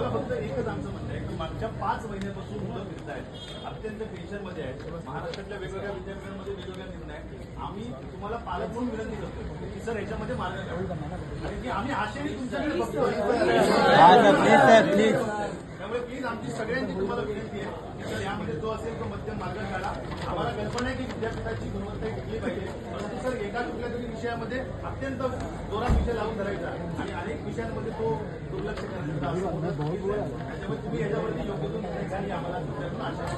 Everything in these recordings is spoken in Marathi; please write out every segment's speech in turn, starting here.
आम्हाला फक्त एकच आमचं म्हणणं आहे की मागच्या 5 महिन्यापासून मुलं फिरत आहेत, अत्यंत टेन्शनमध्ये आहेत. महाराष्ट्रातल्या वेगवेगळ्या विद्यापीठांमध्ये वेगवेगळ्या निर्णय आहेत. आम्ही तुम्हाला पालक म्हणून विनंती करतो की सर याच्यामध्ये मार्ग काढा, कारण की आम्ही आशेने तुमच्याकडे बघतो. त्यामुळे प्लीज आमची सगळ्यांची तुम्हाला विनंती आहे की सर यामध्ये जो असेल तो मध्यम मार्ग काढा. आम्हाला कल्पना आहे की विद्यापीठाची गुणवत्ता टिकली पाहिजे, परंतु सर एका कुठल्या तरी विषयामध्ये अत्यंत जोरात विषय लागू करायचा आणि अनेक विषयांमध्ये तो दुर्लक्ष करण्याचा त्याच्यामुळे तुम्ही याच्यावरती योग्य तो निर्णय घ्या ही आम्हाला तुमच्याकडून आशा आहे.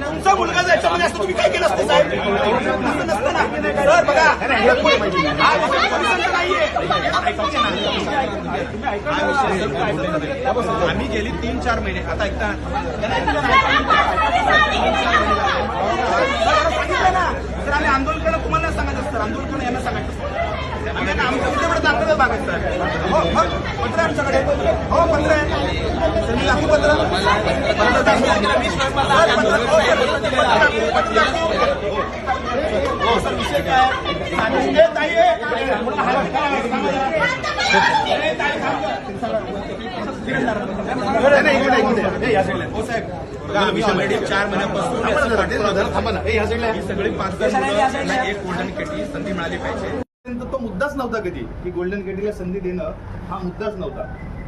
तुमचा मुलगा याच्यामध्ये असतो तुम्ही काय केलं असतं साहेब? नसतं ना सर. बघा आम्ही गेली 3-4 महिने आता ऐकता सांगितलं ना सर. आम्ही आंदोलन करणं तुम्हाला सांगायचं असतं, आंदोलन करणं यांना सांगायचं असतं. आमच्या विद्यापीठात दाखवलं मागायचं. हो मग पत्र आहे आमच्याकडे. हो पत्र आहे सर. मी दाखवू पत्र. हो सर. विषय काय हो साहेब. आम्ही ऑलरेडी 4 महिन्यापासून सगळी 5 एक गोल्डन केटी संधी मिळाली पाहिजे. तो मुद्दाच नव्हता कधी की गोल्डन केटीला संधी देणं हा मुद्दाच नव्हता.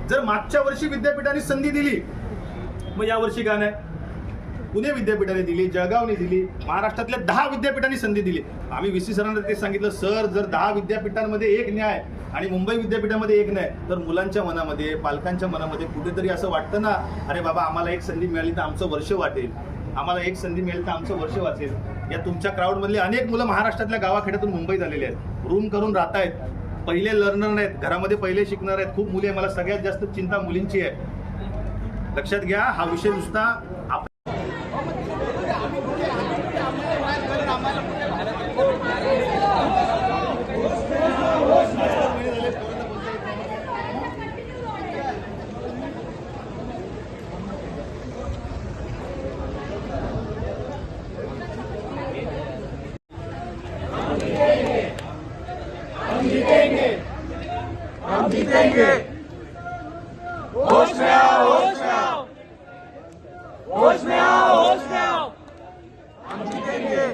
जर मागच्या वर्षी विद्यापीठाने संधी दिली मग यावर्षी का नाही? पुणे विद्यापीठाने दिली, जळगावने दिली, महाराष्ट्रातल्या 10 विद्यापीठांनी संधी दिली. आम्ही VC सरांना ते सांगितलं, सर जर 10 विद्यापीठांमध्ये एक न्याय आणि मुंबई विद्यापीठामध्ये एक न्याय तर मुलांच्या मनामध्ये, पालकांच्या मनामध्ये कुठेतरी असं वाटतं ना, अरे बाबा आम्हाला एक संधी मिळाली तर आमचं वर्ष वाटेल, आम्हाला एक संधी मिळेल तर आमचं वर्ष वाचेल. या तुमच्या क्राऊडमधले अनेक मुलं महाराष्ट्रातल्या गावाखेड्यातून मुंबईत आलेले आहेत, रूम करून राहत आहेत, पहिले लर्नर नाहीत, घरामध्ये पहिले शिकणार आहेत. खूप मुली आहे. मला सगळ्यात जास्त चिंता मुलींची आहे. लक्षात घ्या, हा विषय नुसता हम जीतेंगे. होश में आओ, होश में आओ, होश में आओ, होश में आओ. हम जीतेंगे.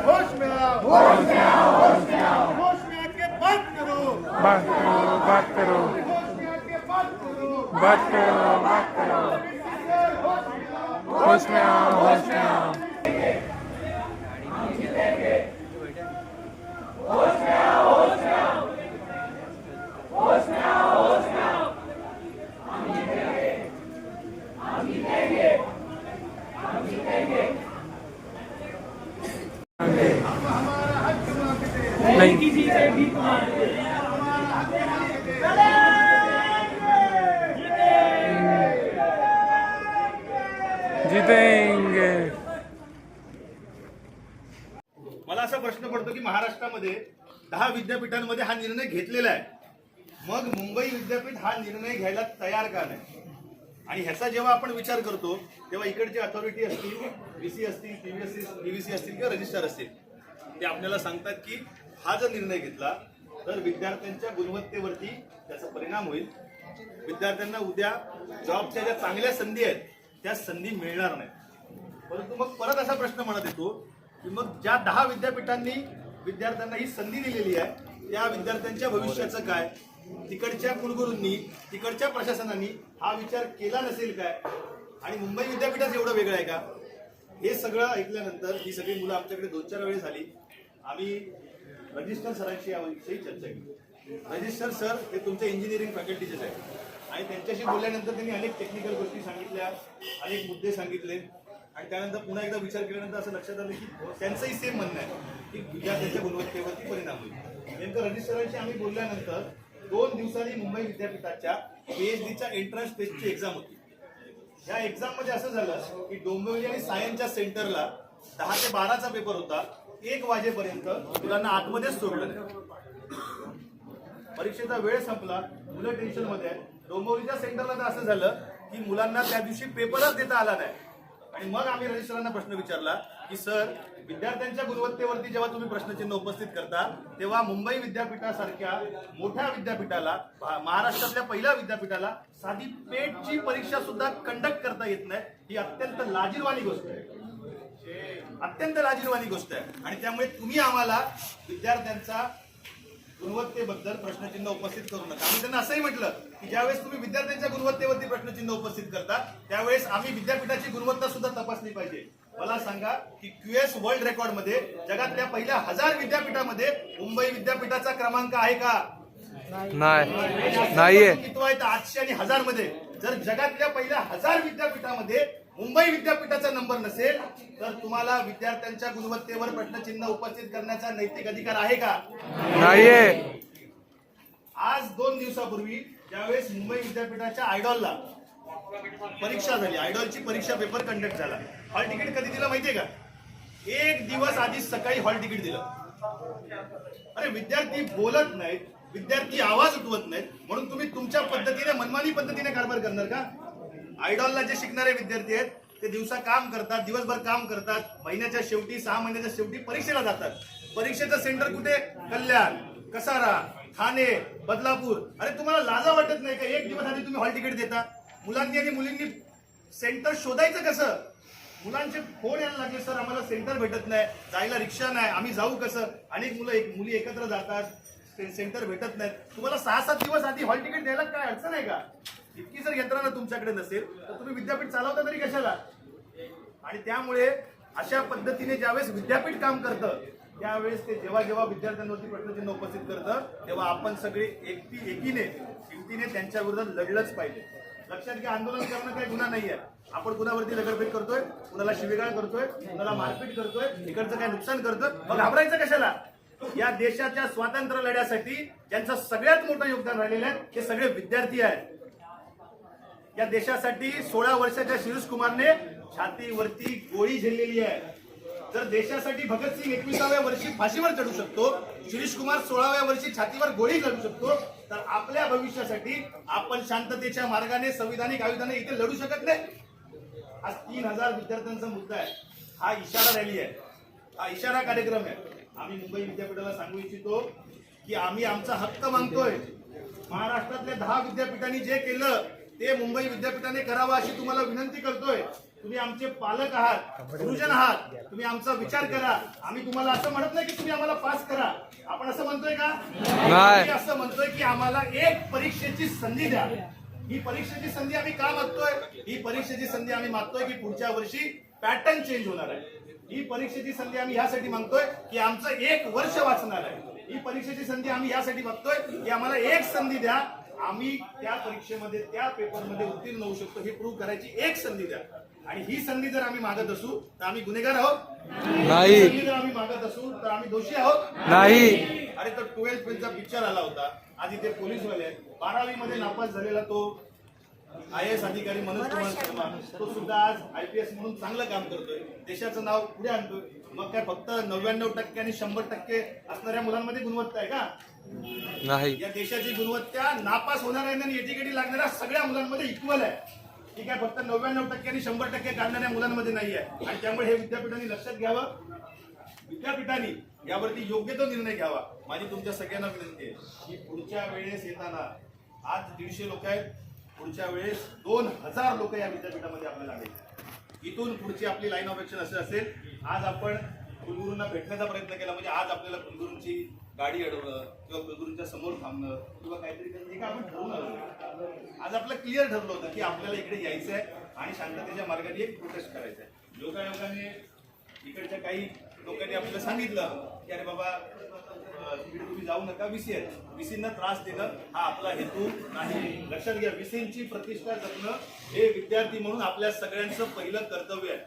होश में आओ, होश में आओ, होश में आओ. होश में आके बात करो, बात करो, बात करो, होश में आके बात करो, बात करो, बात करो. होश में आओ, होश में आओ. हम जीतेंगे. होश में आओ, होश में आओ, होश में आओ, होश में आओ. हम जीतेंगे. हम जीतेंगे. हम जीतेंगे. नहीं किसी से भी जीतेंगे. मला असा प्रश्न पडतो की महाराष्ट्रामध्ये 10 विद्यापीठांमध्ये हा निर्णय घेतलेला आहे, मग मुंबई विद्यापीठ हा निर्णय घ्यायला तयार का नाही? आणि ह्याचा जेव्हा आपण विचार करतो तेव्हा इकडचे अथॉरिटी असतील, VC असतील, PVC असतील किंवा रजिस्ट्रार असतील, ते आपल्याला सांगतात की हा जर निर्णय घेतला तर विद्यार्थ्यांच्या गुणवत्तेवरती त्याचा परिणाम होईल. विद्यार्थ्यांना उद्या जॉबच्या ज्या चांगल्या संधी आहेत त्या संधी मिळणार नाही. परंतु मग परत असा प्रश्न मनात येतो की मग ज्या 10 विद्यापीठांनी विद्यार्थ्यांना ही संधी दिलेली आहे त्या विद्यार्थ्यांच्या भविष्याचं काय? तिकडच्या कुलगुरूंनी, तिकडच्या प्रशासनाने हा विचार केला नसेल काय? आणि मुंबई विद्यापीठाचं एवढं वेगळं आहे का? हे सगळं ऐकल्यानंतर ही सगळी मुलं आमच्याकडे 2-4 वेळेस आली. आम्ही रजिस्टर सरांशी याविषयी चर्चा केली. रजिस्टर सर हे तुमच्या इंजिनिअरिंग फॅकल्टीचेच आहे आणि त्यांच्याशी बोलल्यानंतर त्यांनी अनेक टेक्निकल गोष्टी सांगितल्या, अनेक मुद्दे सांगितले आणि त्यानंतर पुन्हा एकदा विचार केल्यानंतर असं लक्षात आलं की त्यांचंही सेम म्हणणं आहे की विद्यार्थ्यांच्या गुणवत्तेवरती परिणाम होईल. नेमकं रजिस्टरांशी आम्ही बोलल्यानंतर 2 दिवसांनी मुंबई विद्यापीठाच्या PhDच्या एंट्रन्स टेस्टची एक्झाम होती. या एक्झाममध्ये असं झालं की डोंबिवली आणि सायन्सच्या सेंटरला 10 ते 12चा पेपर होता. 1 वाजेपर्यंत मुलांना आतमध्येच सोडलं नाही. परीक्षेचा वेळ संपला, मुलं टेन्शनमध्ये आहेत. डोंबिवलीच्या सेंटरला तर असं झालं की मुलांना त्या दिवशी पेपरच देता आला नाही. आणि मग आम्ही रजिस्ट्रारांना प्रश्न विचारला की सर, विद्यार्थ्यांच्या गुणवत्तेवरती जेव्हा तुम्ही प्रश्नचिन्ह उपस्थित करता तेव्हा मुंबई विद्यापीठासारख्या मोठ्या विद्यापीठाला, महाराष्ट्रातल्या पहिल्या विद्यापीठाला साधी पेटची परीक्षा सुद्धा कंडक्ट करता येत नाही, ही अत्यंत लाजिरवाणी गोष्ट आहे, अत्यंत लाजिरवाणी गोष्ट आहे. आणि त्यामुळे तुम्ही आम्हाला विद्यार्थ्यांचा गुणवत्तेबद्दल प्रश्नचिन्ह उपस्थित करू नका. आम्ही त्यांना असंही म्हटलं की ज्यावेळेस तुम्ही विद्यार्थ्यांच्या गुणवत्तेवरती प्रश्नचिन्ह उपस्थित करता त्यावेळेस आम्ही विद्यापीठाची गुणवत्ता सुद्धा तपासली पाहिजे. मला सांगा की QS वर्ल्ड रेकॉर्ड मध्ये जगातल्या पहिल्या 1000 विद्यापीठामध्ये मुंबई विद्यापीठाचा क्रमांक आहे का? नाहीये. किती आहे 800 आणि 1000 मध्ये? जर जगातल्या पहिल्या 1000 विद्यापीठामध्ये मुंबई विद्यापीठाचा नंबर नसेल तर तुम्हाला विद्यार्थ्यांच्या गुणवत्तेवर प्रश्नचिन्ह उपस्थित करण्याचा नैतिक अधिकार आहे का? नाहीये. आज 2 दिवसापूर्वी ज्यावेळेस मुंबई विद्यापीठाच्या आयडॉलला परीक्षा झाली, आयडॉलची परीक्षा पेपर कंडक्ट झाला, हॉल तिकीट कधी दिलं माहितीये का? 1 दिवस आधी सकाळी हॉल तिकीट दिलं. अरे विद्यार्थी बोलत नाहीत, विद्यार्थी आवाज उठवत नाहीत म्हणून तुम्ही तुमच्या पद्धतीने, मनमानी पद्धतीने कारभार करणार का? आयडॉलला जे शिकणारे विद्यार्थी आहेत ते दिवसा काम करतात, दिवसभर काम करतात, महिन्याच्या शेवटी 6 महिन्याच्या शेवटी परीक्षेला जातात. परीक्षेचं सेंटर कुठे? कल्याण, कसारा, ठाणे, बदलापूर. अरे तुम्हाला लाजा वाटत नाही का? 1 दिवस आधी तुम्ही हॉल तिकीट देता. मुलांनी आणि मुलींनी सेंटर शोधायचं कसं? मुलांचे फोन यायला लागले, सर आम्हाला सेंटर भेटत नाही, जायला रिक्षा नाही, आम्ही जाऊ कसं? अनेक मुली एकत्र जातात, सेंटर भेटत नाहीत. तुम्हाला 6-7 दिवस आधी हॉल तिकीट द्यायला काय अडचण आहे का? इतकी जर यंत्रणा तुमच्याकडे नसेल तर तुम्ही विद्यापीठ चालवता तरी कशाला? आणि त्यामुळे अशा पद्धतीने ज्यावेळेस विद्यापीठ काम करतं त्यावेळेस ते जेव्हा विद्यार्थ्यांवरती प्रश्नचिन्ह उपस्थित करतं तेव्हा आपण सगळे हिमतीने त्यांच्या विरोधात लढलंच पाहिजे. लक्षात घ्या, आंदोलन करणं काही गुन्हा नाहीये. आपण कुणावरती दगडफेक करतोय, कुणाला शिवीगाळ करतोय, कुणाला मारपीट करतोय, इकडचं काय नुकसान करतोय, मग घाबरायचं कशाला? या देशाच्या स्वातंत्र्य लढ्यासाठी ज्यांचं सगळ्यात मोठं योगदान राहिलेलं आहे ते सगळे विद्यार्थी आहेत. या देशासाठी 16 वर्षाच्या शिरीष कुमारने छातीवरती गोळी झेललेली आहे. जर देशासाठी भगतसिंग 21व्या वर्षी फाशीवर चढू शकतो, शिरीष कुमार 16व्या वर्षी छातीवर गोळी चढू शकतो, तर आपल्या भविष्यासाठी आपण शांततेच्या मार्गाने, संविधानिक आयुधाने इथे लढू शकत नाही. आज 3000 विद्यार्थ्यांचा मुद्दा आहे. हा इशारा रॅली आहे, हा इशारा कार्यक्रम आहे. आम्ही मुंबई विद्यापीठाला सांगू इच्छितो की आम्ही आमचा हक्क मागतोय. महाराष्ट्रातल्या 10 विद्यापीठांनी जे केलं ते मुंबई विद्यापीठाने करावं अशी तुम्हाला विनंती करतोय. तुम्ही आमचे पालक आहात, गुरुजन आहात, तुम्ही आमचा विचार करा. आम्ही तुम्हाला असं म्हणत नाही की तुम्ही आम्हाला पास करा. आपण असं म्हणतोय का? नाही. असं म्हणतोय की आम्हाला एक परीक्षेची संधी द्या. ही परीक्षेची संधी आम्ही का मागतोय? ही परीक्षेची संधी आम्ही मागतोय की पुढच्या वर्षी पॅटर्न चेंज होणार आहे. ही परीक्षेची संधी आम्ही यासाठी मागतोय की आमचं 1 वर्ष वाचणार आहे. ही परीक्षेची संधी आम्ही यासाठी मागतोय की आम्हाला एक संधी द्या, आम्ही त्या परीक्षेमध्ये, त्या पेपरमध्ये उत्तीर्ण होऊ शकतो हे प्रूव्ह करायची एक संधी द्या. आणि ही संधी जर आम्ही मागत असू तर आम्ही गुन्हेगार आहोत? नाही. संधी जर आम्ही मागत असू तर आम्ही दोषी आहोत? नाही. अरे तो 12th फेलचा पिक्चर आला होता. आज इथे पोलीसवाले आहेत. 12वी मध्ये नापास झालेला तो IAS अधिकारी मनोज कुमार शर्मा, तो सुद्धा आज IPS म्हणून चांगलं काम करतोय, देशाचं नाव पुढे आणतोय. मग काय फक्त 99% आणि 100% असणाऱ्या मुलांमध्ये गुणवत्ता आहे का? नाही. या देशाची गुणवत्ता नापास होणाऱ्या आणि एटीकेटी लागणाऱ्या सगळ्या मुलांमध्ये इक्वल आहे. ठीक आहे, फक्त 99% आणि 100% काढणाऱ्या मुलांमध्ये नाही आहे. आणि त्यामुळे हे विद्यापीठांनी लक्षात घ्यावं, विद्यापीठांनी यावरती योग्य तो निर्णय घ्यावा. माझी तुमच्या सगळ्यांना विनंती आहे की पुढच्या वेळेस येताना, आज 150 लोक आहेत, पुढच्या वेळेस 2000 लोक या विद्यापीठामध्ये आपल्याला आले. इथून पुढची आपली लाईन ऑफ ऍक्शन असं असेल. आज आपण कुलगुरूंना भेटण्याचा प्रयत्न केला, म्हणजे आज आपल्याला कुलगुरूंची गाडी अडवणं किंवा कुलगुरूंच्या समोर थांबणं किंवा काहीतरी हे का आपण ठरवून आलो. आज आपलं क्लिअर ठरलं होतं की आपल्याला इकडे यायचं आहे आणि शांततेच्या मार्गाने एक प्रोटेस्ट करायचं आहे. योगायोगाने इकडच्या काही लोकांनी आपल्याला सांगितलं की अरे बाबा तिकडे तुम्ही जाऊ नका, VC आहेत, VCंना त्रास देणं हा आपला हेतू नाही. लक्षात घ्या, VCंची प्रतिष्ठा जपणं हे विद्यार्थी म्हणून आपल्या सगळ्यांचं पहिलं कर्तव्य आहे.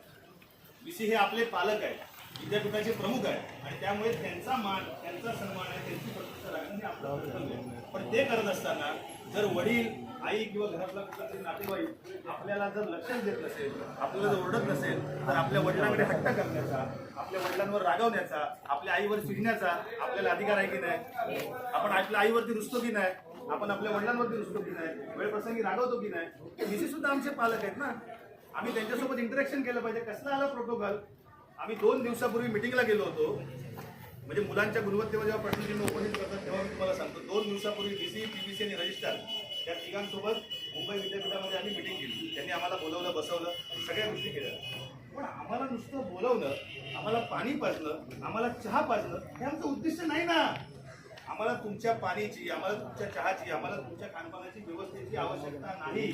VC हे आपले पालक आहेत, विद्यापीठाचे प्रमुख आहेत आणि त्यामुळे त्यांचा मान, त्यांचा सन्मान आहे, त्यांची प्रतिष्ठा राखणं हे आपलं कर्तव्य आहे. पण ते करत असताना जर वडील, आई किंवा घरातला कुठलातरी नातेवाईक आपल्याला जर लक्ष देत नसेल, आपल्याला जर ओरडत नसेल, तर आपल्या वडिलांकडे हट्ट करण्याचा, आपल्या वडिलांवर रागवण्याचा, आपल्या आईवर चिडण्याचा आपल्याला अधिकार आहे की नाही? आपण आपल्या आईवरती रुसतो की नाही? आपण आपल्या वडिलांवरती रुसतो की नाही? वेळ प्रसंगी रागवतो की नाही? VC सुद्धा आमचे पालक आहेत ना. आम्ही त्यांच्यासोबत इंटरॅक्शन केलं पाहिजे. कसला आला प्रोटोकॉल? आम्ही 2 दिवसापूर्वी मिटिंगला गेलो होतो. म्हणजे मुलांच्या गुणवत्तेवर जेव्हा प्रश्नचिन्ह उपस्थित करतात तेव्हा मी तुम्हाला सांगतो, 2 दिवसापूर्वी डीसी, पीबीसी आणि रजिस्ट्रार या तिघांसोबत मुंबई विद्यापीठामध्ये आम्ही मिटिंग केली. त्यांनी आम्हाला बोलवलं, बसवलं, सगळ्या गोष्टी केल्या. पण आम्हाला नुसतं बोलवणं, आम्हाला पाणी पाजणं, आम्हाला चहा पाजणं हे आमचं उद्दिष्ट नाही ना. आम्हाला तुमच्या पाण्याची, आम्हाला तुमच्या चहाची, आम्हाला तुमच्या खानपानाची व्यवस्थेची आवश्यकता नाही.